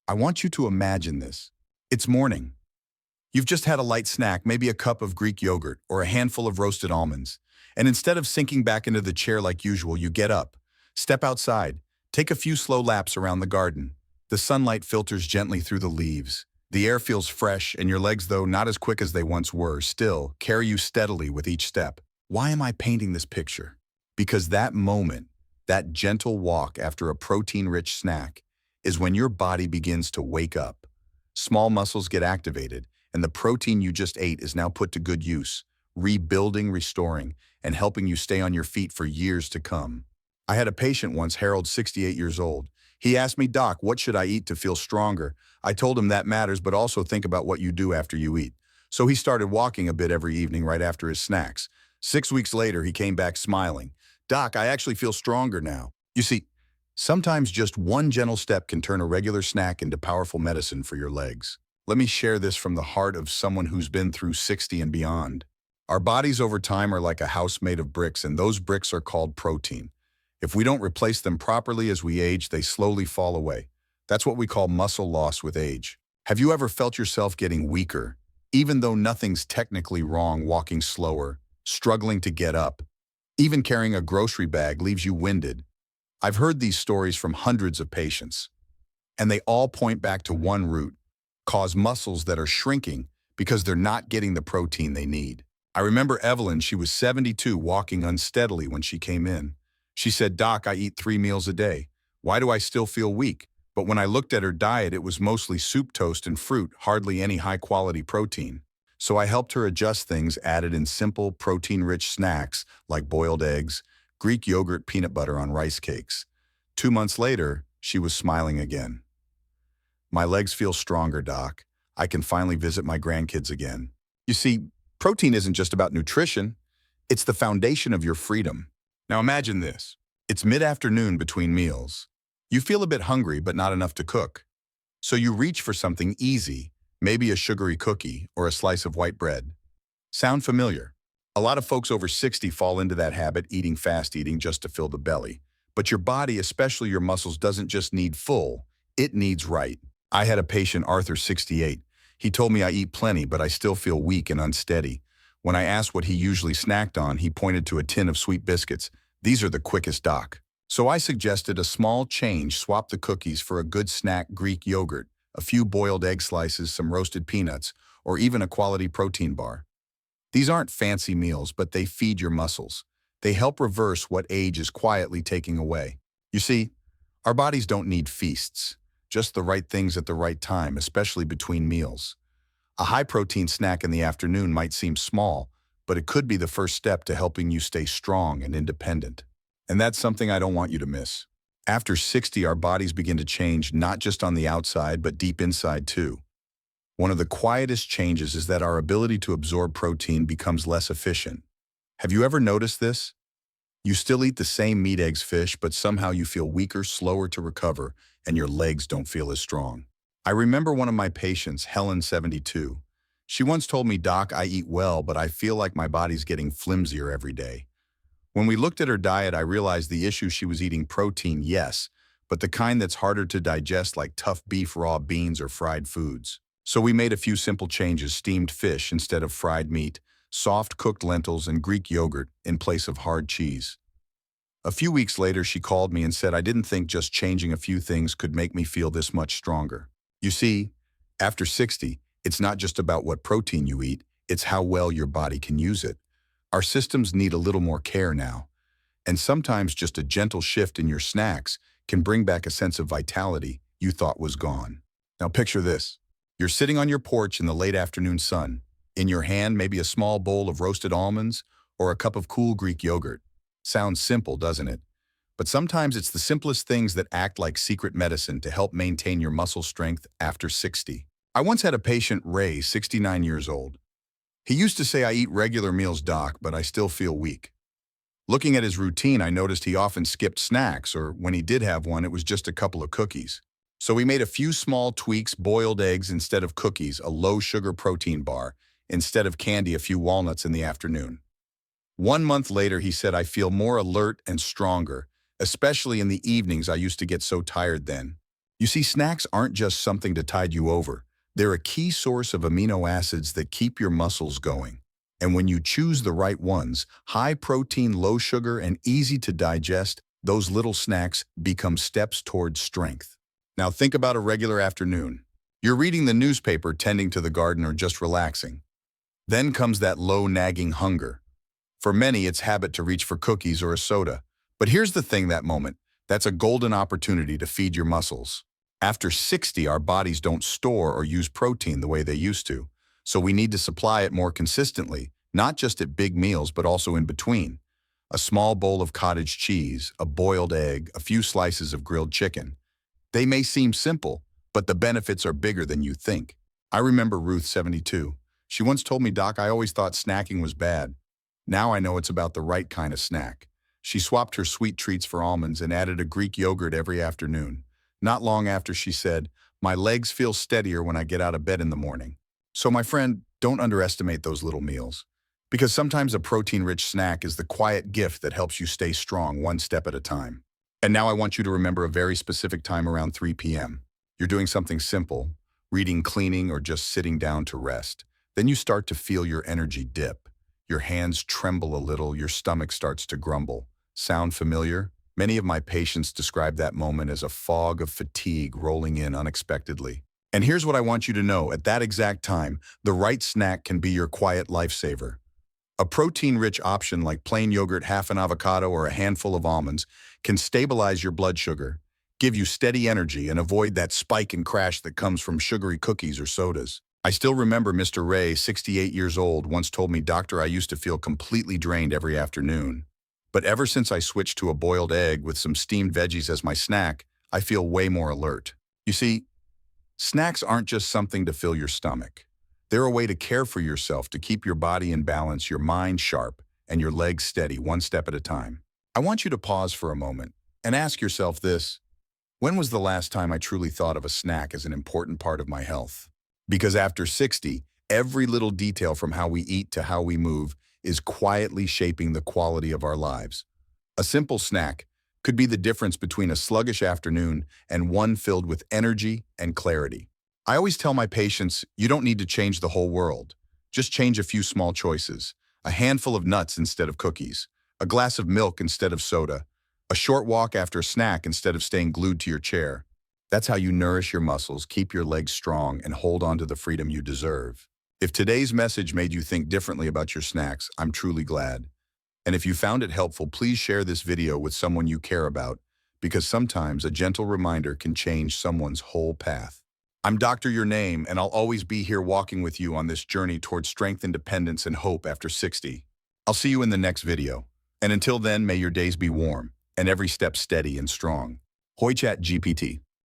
I want you to imagine this. It's morning. You've just had a light snack, maybe a cup of Greek yogurt or a handful of roasted almonds. And instead of sinking back into the chair like usual, you get up, step outside, take a few slow laps around the garden. The sunlight filters gently through the leaves. The air feels fresh, and your legs, though not as quick as they once were, still carry you steadily with each step. Why am I painting this picture? Because that moment, that gentle walk after a protein-rich snack, is when your body begins to wake up. Small muscles get activated, and the protein you just ate is now put to good use, rebuilding, restoring, and helping you stay on your feet for years to come. I had a patient once, Harold, 68 years old. He asked me, "Doc, what should I eat to feel stronger?" I told him that matters, but also think about what you do after you eat. So he started walking a bit every evening right after his snacks. 6 weeks later, he came back smiling. "Doc, I actually feel stronger now." You see, sometimes just one gentle step can turn a regular snack into powerful medicine for your legs. Let me share this from the heart of someone who's been through 60 and beyond. Our bodies over time are like a house made of bricks, and those bricks are called protein. If we don't replace them properly as we age, they slowly fall away. That's what we call muscle loss with age. Have you ever felt yourself getting weaker, even though nothing's technically wrong, walking slower, struggling to get up? Even carrying a grocery bag leaves you winded. I've heard these stories from hundreds of patients, and they all point back to one root: cause muscles that are shrinking because they're not getting the protein they need. I remember Evelyn, she was 72, walking unsteadily when she came in. She said, "Doc, I eat 3 meals a day. Why do I still feel weak?" But when I looked at her diet, it was mostly soup, toast, and fruit, hardly any high-quality protein. So I helped her adjust things, added in simple, protein-rich snacks like boiled eggs, Greek yogurt, peanut butter on rice cakes. 2 months later, she was smiling again. "My legs feel stronger, Doc. I can finally visit my grandkids again." You see, protein isn't just about nutrition. It's the foundation of your freedom. Now imagine this. It's mid-afternoon between meals. You feel a bit hungry, but not enough to cook. So you reach for something easy, maybe a sugary cookie or a slice of white bread. Sound familiar? A lot of folks over 60 fall into that habit, eating fast, eating just to fill the belly. But your body, especially your muscles, doesn't just need full, it needs right. I had a patient, Arthur, 68. He told me, "I eat plenty, but I still feel weak and unsteady." When I asked what he usually snacked on, he pointed to a tin of sweet biscuits. "These are the quickest, Doc." So I suggested a small change: swap the cookies for a good snack, Greek yogurt, a few boiled egg slices, some roasted peanuts, or even a quality protein bar. These aren't fancy meals, but they feed your muscles. They help reverse what age is quietly taking away. You see, our bodies don't need feasts, just the right things at the right time, especially between meals. A high-protein snack in the afternoon might seem small, but it could be the first step to helping you stay strong and independent. And that's something I don't want you to miss. After 60, our bodies begin to change, not just on the outside, but deep inside too. One of the quietest changes is that our ability to absorb protein becomes less efficient. Have you ever noticed this? You still eat the same meat, eggs, fish, but somehow you feel weaker, slower to recover, and your legs don't feel as strong. I remember one of my patients, Helen, 72. She once told me, "Doc, I eat well, but I feel like my body's getting flimsier every day." When we looked at her diet, I realized the issue: she was eating protein, yes, but the kind that's harder to digest, like tough beef, raw beans, or fried foods. So we made a few simple changes: steamed fish instead of fried meat, soft cooked lentils, and Greek yogurt in place of hard cheese. A few weeks later, she called me and said, "I didn't think just changing a few things could make me feel this much stronger." You see, after 60, it's not just about what protein you eat, it's how well your body can use it. Our systems need a little more care now, and sometimes just a gentle shift in your snacks can bring back a sense of vitality you thought was gone. Now picture this. You're sitting on your porch in the late afternoon sun. In your hand, maybe a small bowl of roasted almonds or a cup of cool Greek yogurt. Sounds simple, doesn't it? But sometimes it's the simplest things that act like secret medicine to help maintain your muscle strength after 60. I once had a patient, Ray, 69 years old. He used to say, "I eat regular meals, Doc, but I still feel weak." Looking at his routine, I noticed he often skipped snacks, or when he did have one, it was just a couple of cookies. So we made a few small tweaks: boiled eggs instead of cookies, a low-sugar protein bar, instead of candy, a few walnuts in the afternoon. 1 month later, he said, "I feel more alert and stronger, especially in the evenings. I used to get so tired then." You see, snacks aren't just something to tide you over. They're a key source of amino acids that keep your muscles going. And when you choose the right ones, high protein, low sugar, and easy to digest, those little snacks become steps towards strength. Now think about a regular afternoon. You're reading the newspaper, tending to the garden, or just relaxing. Then comes that low nagging hunger. For many, it's habit to reach for cookies or a soda. But here's the thing, that moment, that's a golden opportunity to feed your muscles. After 60, our bodies don't store or use protein the way they used to. So we need to supply it more consistently, not just at big meals, but also in between. A small bowl of cottage cheese, a boiled egg, a few slices of grilled chicken. They may seem simple, but the benefits are bigger than you think. I remember Ruth, 72. She once told me, "Doc, I always thought snacking was bad. Now I know it's about the right kind of snack." She swapped her sweet treats for almonds and added a Greek yogurt every afternoon. Not long after, she said, "My legs feel steadier when I get out of bed in the morning." So my friend, don't underestimate those little meals. Because sometimes a protein-rich snack is the quiet gift that helps you stay strong one step at a time. And now I want you to remember a very specific time around 3 p.m. You're doing something simple, reading, cleaning, or just sitting down to rest. Then you start to feel your energy dip. Your hands tremble a little, your stomach starts to grumble. Sound familiar? Many of my patients describe that moment as a fog of fatigue rolling in unexpectedly. And here's what I want you to know. At that exact time, the right snack can be your quiet lifesaver. A protein-rich option like plain yogurt, half an avocado, or a handful of almonds can stabilize your blood sugar, give you steady energy, and avoid that spike and crash that comes from sugary cookies or sodas. I still remember Mr. Ray, 68 years old, once told me, "Doctor, I used to feel completely drained every afternoon. But ever since I switched to a boiled egg with some steamed veggies as my snack, I feel way more alert." You see, snacks aren't just something to fill your stomach. They're a way to care for yourself, to keep your body in balance, your mind sharp, and your legs steady, one step at a time. I want you to pause for a moment and ask yourself this: when was the last time I truly thought of a snack as an important part of my health? Because after 60, every little detail from how we eat to how we move is quietly shaping the quality of our lives. A simple snack could be the difference between a sluggish afternoon and one filled with energy and clarity. I always tell my patients, you don't need to change the whole world. Just change a few small choices. A handful of nuts instead of cookies. A glass of milk instead of soda. A short walk after a snack instead of staying glued to your chair. That's how you nourish your muscles, keep your legs strong, and hold on to the freedom you deserve. If today's message made you think differently about your snacks, I'm truly glad. And if you found it helpful, please share this video with someone you care about, because sometimes a gentle reminder can change someone's whole path. I'm Dr. Your Name, and I'll always be here walking with you on this journey towards strength, independence, and hope after 60. I'll see you in the next video. And until then, may your days be warm, and every step steady and strong. Hoi Chat GPT.